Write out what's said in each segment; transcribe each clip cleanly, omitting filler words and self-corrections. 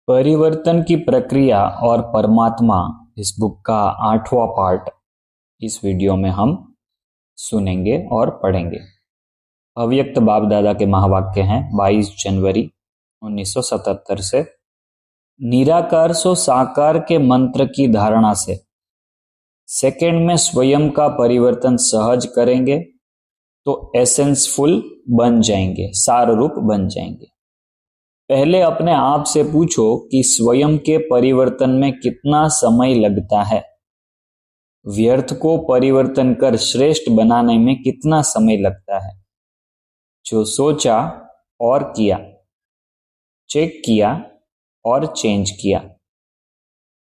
परिवर्तन की प्रक्रिया और परमात्मा इस बुक का 8वां पार्ट इस वीडियो में हम सुनेंगे और पढ़ेंगे। अव्यक्त बाप दादा के महावाक्य हैं 22 जनवरी 1977 से। निराकार सो साकार के मंत्र की धारणा से सेकंड में स्वयं का परिवर्तन सहज करेंगे तो एसेंसफुल बन जाएंगे, सार रूप बन जाएंगे। पहले अपने आप से पूछो कि स्वयं के परिवर्तन में कितना समय लगता है। व्यर्थ को परिवर्तन कर श्रेष्ठ बनाने में कितना समय लगता है। जो सोचा और किया, चेक किया और चेंज किया,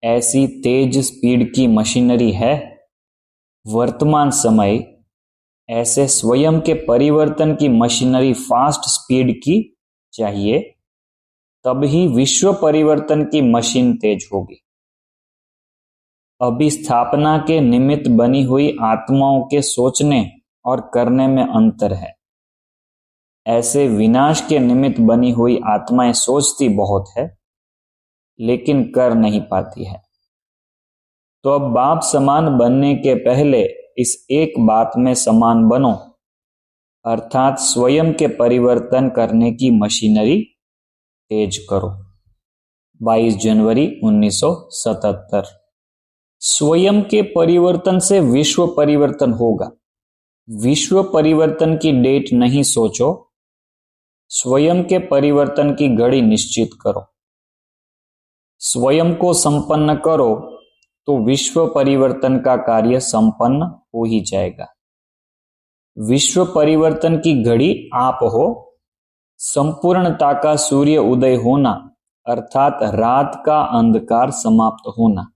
ऐसी तेज स्पीड की मशीनरी है वर्तमान समय। ऐसे स्वयं के परिवर्तन की मशीनरी फास्ट स्पीड की चाहिए, तब ही विश्व परिवर्तन की मशीन तेज होगी। अभी स्थापना के निमित्त बनी हुई आत्माओं के सोचने और करने में अंतर है। ऐसे विनाश के निमित्त बनी हुई आत्माएं सोचती बहुत है लेकिन कर नहीं पाती है। तो अब बाप समान बनने के पहले इस एक बात में समान बनो, अर्थात स्वयं के परिवर्तन करने की मशीनरी तेज करो। 22 जनवरी 1977। स्वयं के परिवर्तन से विश्व परिवर्तन होगा। विश्व परिवर्तन की डेट नहीं सोचो, स्वयं के परिवर्तन की घड़ी निश्चित करो। स्वयं को संपन्न करो तो विश्व परिवर्तन का कार्य संपन्न हो ही जाएगा। विश्व परिवर्तन की घड़ी आप हो। संपूर्णता का सूर्य उदय होना अर्थात रात का अंधकार समाप्त होना।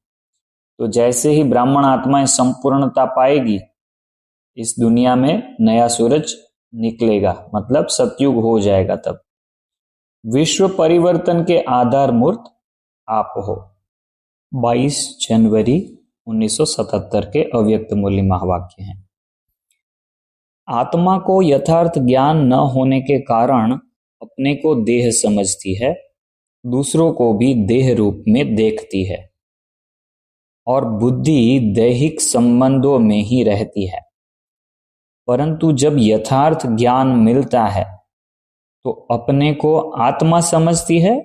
तो जैसे ही ब्राह्मण आत्माएं संपूर्णता पाएगी, इस दुनिया में नया सूरज निकलेगा, मतलब सतयुग हो जाएगा। तब विश्व परिवर्तन के आधार मूर्त आप हो। 22 जनवरी 1977 के अव्यक्त मूल्य महावाक्य हैं। आत्मा को यथार्थ ज्ञान न होने के कारण अपने को देह समझती है, दूसरों को भी देह रूप में देखती है और बुद्धि दैहिक संबंधों में ही रहती है। परंतु जब यथार्थ ज्ञान मिलता है तो अपने को आत्मा समझती है,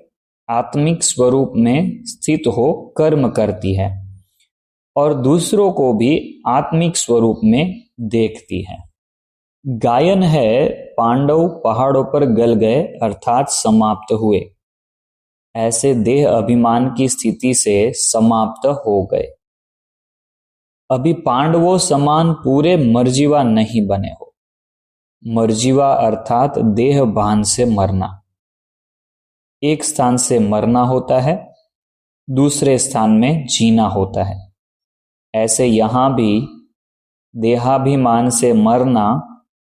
आत्मिक स्वरूप में स्थित हो कर्म करती है और दूसरों को भी आत्मिक स्वरूप में देखती है। गायन है पांडव पहाड़ों पर गल गए अर्थात समाप्त हुए। ऐसे देह अभिमान की स्थिति से समाप्त हो गए। अभी पांडवों समान पूरे मर्जीवा नहीं बने हो। मर्जीवा अर्थात देह भान से मरना। एक स्थान से मरना होता है, दूसरे स्थान में जीना होता है। ऐसे यहां भी देहाभिमान से मरना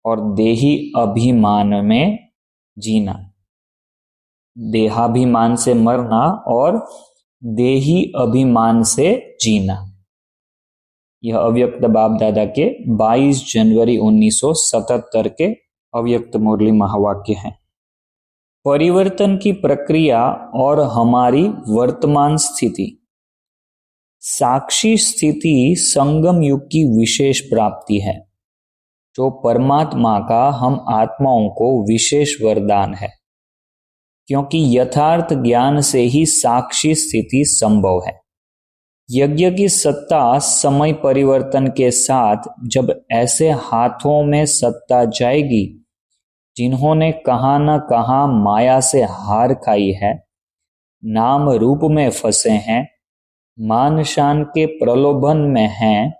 और देही अभिमान में जीना। देहाभिमान से मरना और देही अभिमान से जीना। यह अव्यक्त बाप दादा के 22 जनवरी 1977 के अव्यक्त मुरली महावाक्य हैं। परिवर्तन की प्रक्रिया और हमारी वर्तमान स्थिति। साक्षी स्थिति संगम युग की विशेष प्राप्ति है, जो परमात्मा का हम आत्माओं को विशेष वरदान है, क्योंकि यथार्थ ज्ञान से ही साक्षी स्थिति संभव है। यज्ञ की सत्ता समय परिवर्तन के साथ जब ऐसे हाथों में सत्ता जाएगी जिन्होंने कहां न कहां माया से हार खाई है, नाम रूप में फंसे हैं, मान शान के प्रलोभन में हैं,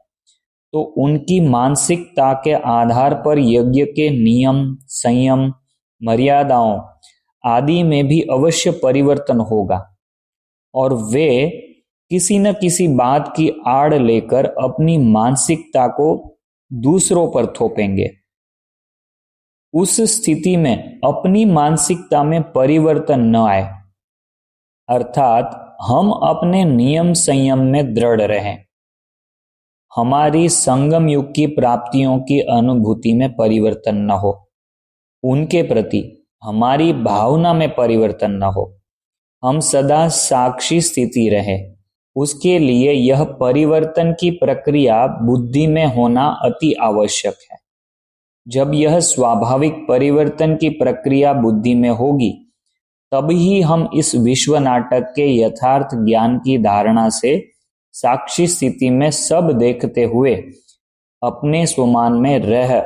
तो उनकी मानसिकता के आधार पर यज्ञ के नियम, संयम, मर्यादाओं आदि में भी अवश्य परिवर्तन होगा और वे किसी न किसी बात की आड़ लेकर अपनी मानसिकता को दूसरों पर थोपेंगे। उस स्थिति में अपनी मानसिकता में परिवर्तन न आए, अर्थात हम अपने नियम संयम में दृढ़ रहें। हमारी संगम युग की प्राप्तियों की अनुभूति में परिवर्तन न हो, उनके प्रति हमारी भावना में परिवर्तन न हो, हम सदा साक्षी स्थिति रहे, उसके लिए यह परिवर्तन की प्रक्रिया बुद्धि में होना अति आवश्यक है। जब यह स्वाभाविक परिवर्तन की प्रक्रिया बुद्धि में होगी, तभी हम इस विश्व नाटक के यथार्थ ज्ञान की धारणा से साक्षी स्थिति में सब देखते हुए अपने स्वमान में रह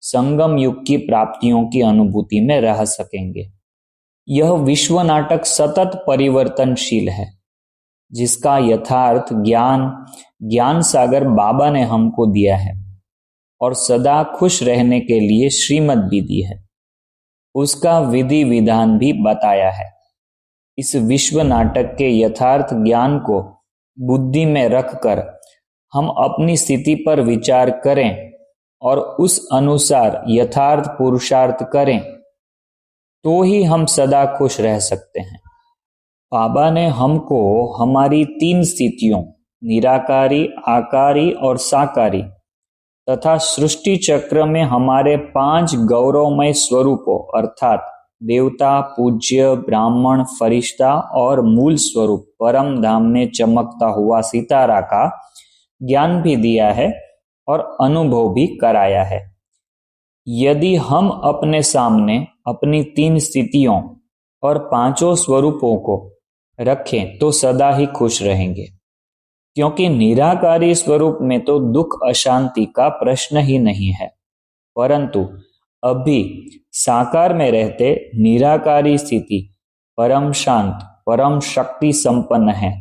संगम युग की प्राप्तियों की अनुभूति में रह सकेंगे। यह विश्व नाटक सतत परिवर्तनशील है, जिसका यथार्थ ज्ञान सागर बाबा ने हमको दिया है और सदा खुश रहने के लिए श्रीमत भी दी है। उसका विधि विधान भी बताया है। इस विश्व नाटक के यथार्थ ज्ञान को बुद्धि में रखकर हम अपनी स्थिति पर विचार करें और उस अनुसार यथार्थ पुरुषार्थ करें, तो ही हम सदा खुश रह सकते हैं। बाबा ने हमको हमारी 3 स्थितियों निराकारी, आकारी और साकारी तथा सृष्टि चक्र में हमारे 5 गौरवमय स्वरूपों अर्थात देवता, पूज्य, ब्राह्मण, फरिश्ता और मूल स्वरूप परम धाम में चमकता हुआ सितारा का ज्ञान भी दिया है और अनुभव भी कराया है। यदि हम अपने सामने अपनी 3 स्थितियों और 5 स्वरूपों को रखें तो सदा ही खुश रहेंगे, क्योंकि निराकारी स्वरूप में तो दुख अशांति का प्रश्न ही नहीं है। परंतु अभी साकार में रहते निराकारी स्थिति परम शांत, परम शक्ति संपन्न है।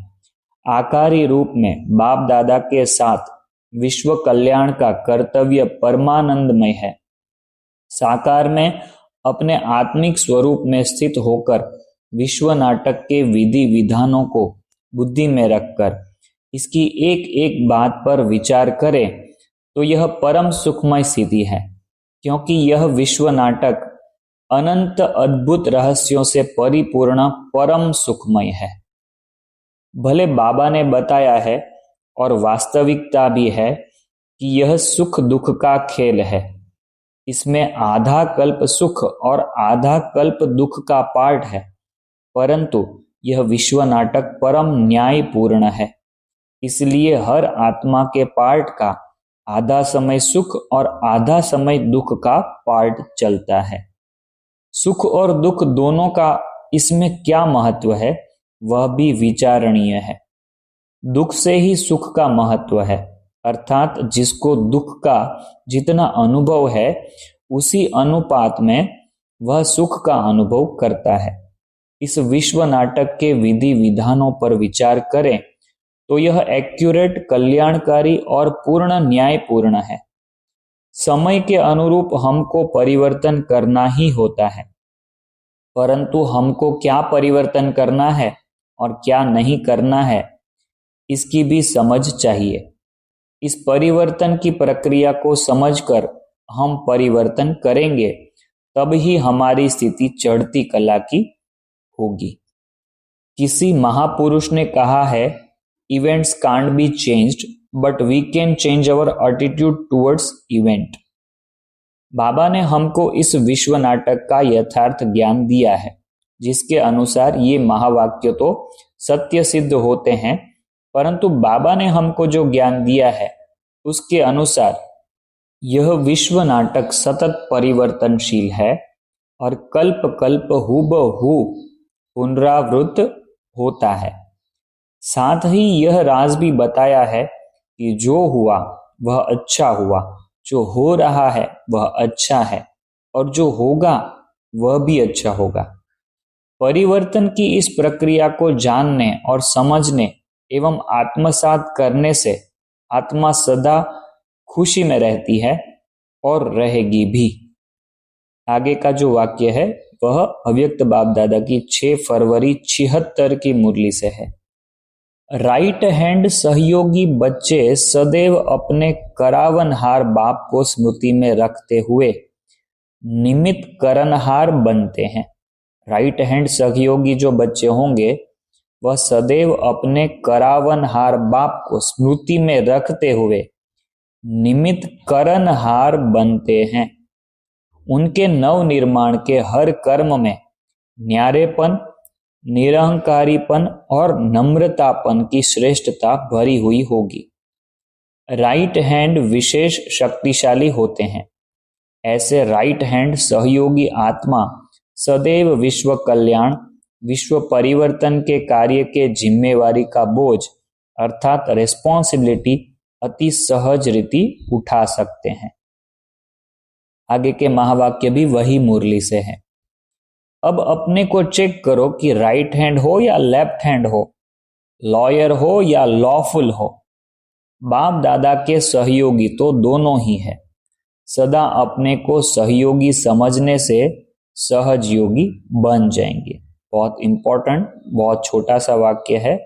आकारी रूप में बाप दादा के साथ विश्व कल्याण का कर्तव्य परमानंदमय है। साकार में अपने आत्मिक स्वरूप में स्थित होकर विश्व नाटक के विधि विधानों को बुद्धि में रखकर इसकी एक एक बात पर विचार करें तो यह परम सुखमय स्थिति है, क्योंकि यह विश्व नाटक अनंत अद्भुत रहस्यों से परिपूर्ण परम सुखमय है। भले बाबा ने बताया है और वास्तविकता भी है कि यह सुख दुख का खेल है। इसमें आधा कल्प सुख और आधा कल्प दुख का पार्ट है, परंतु यह विश्व नाटक परम न्यायपूर्ण है। इसलिए हर आत्मा के पार्ट का आधा समय सुख और आधा समय दुख का पार्ट चलता है। सुख और दुख दोनों का इसमें क्या महत्व है, वह भी विचारणीय है। दुख से ही सुख का महत्व है, अर्थात जिसको दुख का जितना अनुभव है उसी अनुपात में वह सुख का अनुभव करता है। इस विश्व नाटक के विधि विधानों पर विचार करें तो यह एक्यूरेट, कल्याणकारी और पूर्ण न्यायपूर्ण है। समय के अनुरूप हमको परिवर्तन करना ही होता है, परंतु हमको क्या परिवर्तन करना है और क्या नहीं करना है, इसकी भी समझ चाहिए। इस परिवर्तन की प्रक्रिया को समझकर हम परिवर्तन करेंगे, तब ही हमारी स्थिति चढ़ती कला की होगी। किसी महापुरुष ने कहा है, events can't be changed but we can change our attitude towards event. बाबा ने हमको इस विश्व नाटक का यथार्थ ज्ञान दिया है, जिसके अनुसार ये महावाक्य तो सत्य सिद्ध होते हैं, परंतु बाबा ने हमको जो ज्ञान दिया है उसके अनुसार यह विश्व नाटक सतत परिवर्तनशील है और कल्प कल्प हुबहू पुनरावृत्त होता है। साथ ही यह राज भी बताया है कि जो हुआ वह अच्छा हुआ, जो हो रहा है वह अच्छा है और जो होगा वह भी अच्छा होगा। परिवर्तन की इस प्रक्रिया को जानने और समझने एवं आत्मसात करने से आत्मा सदा खुशी में रहती है और रहेगी भी। आगे का जो वाक्य है वह अव्यक्त बाप दादा की 6 फरवरी 76 की मुरली से है। राइट हैंड सहयोगी बच्चे सदैव अपने करावनहार बाप को स्मृति में रखते हुए निमित्त करनहार बनते हैं। राइट हैंड सहयोगी जो बच्चे होंगे वह सदैव अपने करावनहार बाप को स्मृति में रखते हुए निमित्त करनहार बनते हैं। उनके नव निर्माण के हर कर्म में न्यारेपन, निरहंकारीपन और नम्रतापन की श्रेष्ठता भरी हुई होगी। राइट हैंड विशेष शक्तिशाली होते हैं। ऐसे राइट हैंड सहयोगी आत्मा सदैव विश्व कल्याण, विश्व परिवर्तन के कार्य के जिम्मेवारी का बोझ अर्थात रेस्पॉन्सिबिलिटी अति सहज रीति उठा सकते हैं। आगे के महावाक्य भी वही मुरली से है। अब अपने को चेक करो कि राइट हैंड हो या लेफ्ट हैंड हो, लॉयर हो या लॉफुल हो, बाप दादा के सहयोगी तो दोनों ही है। सदा अपने को सहयोगी समझने से सहज योगी बन जाएंगे। बहुत इंपॉर्टेंट, बहुत छोटा सा वाक्य है।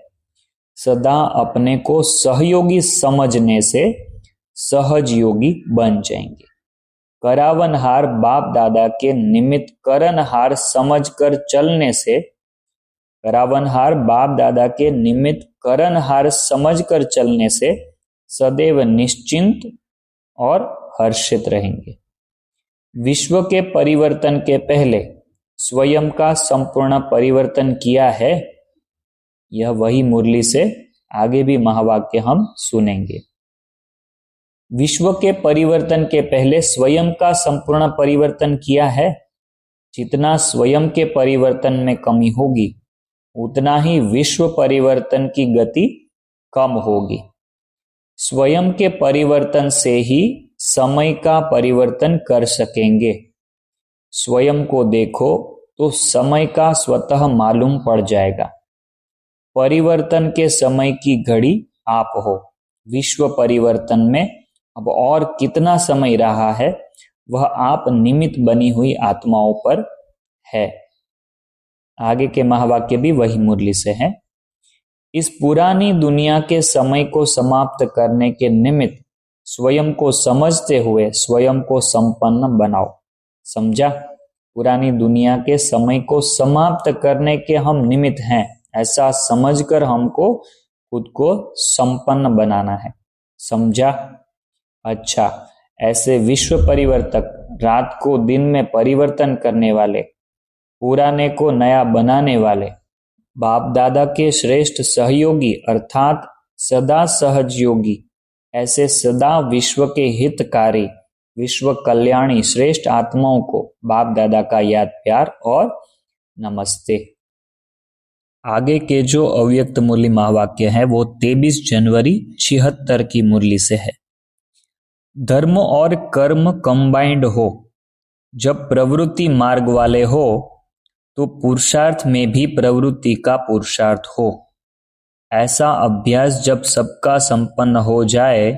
सदा अपने को सहयोगी समझने से सहज योगी बन जाएंगे। करावनहार बाप दादा के निमित्त करनहार समझकर चलने से, करावनहार बाप दादा के निमित्त करनहार समझकर चलने से सदैव निश्चिंत और हर्षित रहेंगे। विश्व के परिवर्तन के पहले स्वयं का संपूर्ण परिवर्तन किया है। यह वही मुरली से आगे भी महावाक्य हम सुनेंगे। विश्व के परिवर्तन के पहले स्वयं का संपूर्ण परिवर्तन किया है। जितना स्वयं के परिवर्तन में कमी होगी उतना ही विश्व परिवर्तन की गति कम होगी। स्वयं के परिवर्तन से ही समय का परिवर्तन कर सकेंगे। स्वयं को देखो तो समय का स्वतः मालूम पड़ जाएगा। परिवर्तन के समय की घड़ी आप हो। विश्व परिवर्तन में अब और कितना समय रहा है वह आप निमित्त बनी हुई आत्माओं पर है। आगे के महावाक्य भी वही मुरली से है। इस पुरानी दुनिया के समय को समाप्त करने के निमित्त स्वयं को समझते हुए स्वयं को संपन्न बनाओ। समझा? पुरानी दुनिया के समय को समाप्त करने के हम निमित्त हैं, ऐसा समझकर हमको खुद को संपन्न बनाना है। समझा? अच्छा, ऐसे विश्व परिवर्तक, रात को दिन में परिवर्तन करने वाले, पुराने को नया बनाने वाले, बाप दादा के श्रेष्ठ सहयोगी अर्थात सदा सहज योगी, ऐसे सदा विश्व के हितकारी, विश्व कल्याणी श्रेष्ठ आत्माओं को बाप दादा का याद प्यार और नमस्ते। आगे के जो अव्यक्त मुरली महावाक्य है वो 23 जनवरी 76 की मुरली से है। धर्म और कर्म कंबाइंड हो, जब प्रवृत्ति मार्ग वाले हो तो पुरुषार्थ में भी प्रवृत्ति का पुरुषार्थ हो। ऐसा अभ्यास जब सबका संपन्न हो जाए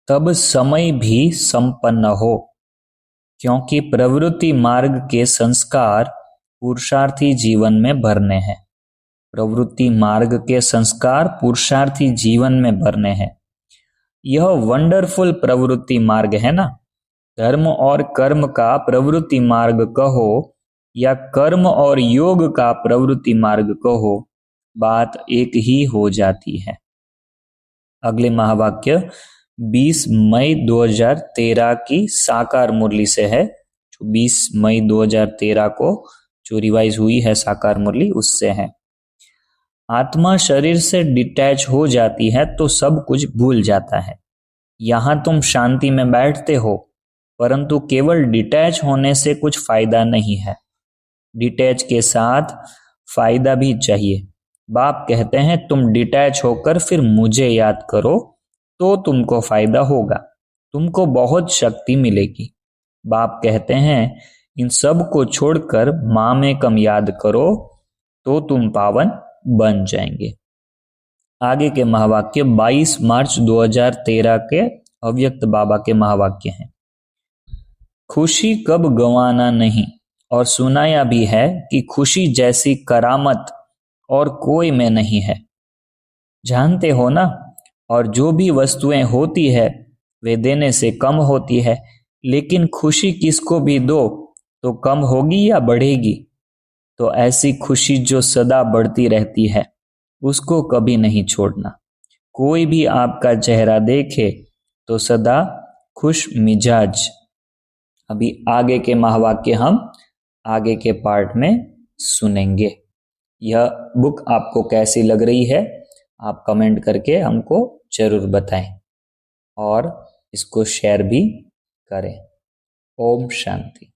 तब समय भी संपन्न हो, क्योंकि प्रवृत्ति मार्ग के संस्कार पुरुषार्थी जीवन में भरने हैं। प्रवृत्ति मार्ग के संस्कार पुरुषार्थी जीवन में भरने हैं। यह वंडरफुल प्रवृत्ति मार्ग है ना। धर्म और कर्म का प्रवृत्ति मार्ग कहो या कर्म और योग का प्रवृत्ति मार्ग कहो, बात एक ही हो जाती है। अगले महावाक्य 20 मई 2013 की साकार मुरली से है। 20 मई 2013 को जो रिवाइज हुई है साकार मुरली उससे है। आत्मा शरीर से डिटैच हो जाती है तो सब कुछ भूल जाता है। यहाँ तुम शांति में बैठते हो, परंतु केवल डिटैच होने से कुछ फायदा नहीं है। डिटैच के साथ फायदा भी चाहिए। बाप कहते हैं तुम डिटैच होकर फिर मुझे याद करो तो तुमको फायदा होगा, तुमको बहुत शक्ति मिलेगी। बाप कहते हैं इन सब को छोड़कर माँ में कम याद करो तो तुम पावन बन जाएंगे। आगे के महावाक्य 22 मार्च 2013 के अव्यक्त बाबा के महावाक्य हैं। खुशी कब गंवाना नहीं, और सुनाया भी है कि खुशी जैसी करामत और कोई में नहीं है। जानते हो ना, और जो भी वस्तुएं होती है वे देने से कम होती है, लेकिन खुशी किसको भी दो तो कम होगी या बढ़ेगी। तो ऐसी खुशी जो सदा बढ़ती रहती है उसको कभी नहीं छोड़ना। कोई भी आपका चेहरा देखे तो सदा खुश मिजाज। अभी आगे के महावाक्य हम आगे के पार्ट में सुनेंगे। यह बुक आपको कैसी लग रही है आप कमेंट करके हमको जरूर बताएं और इसको शेयर भी करें। ओम शांति।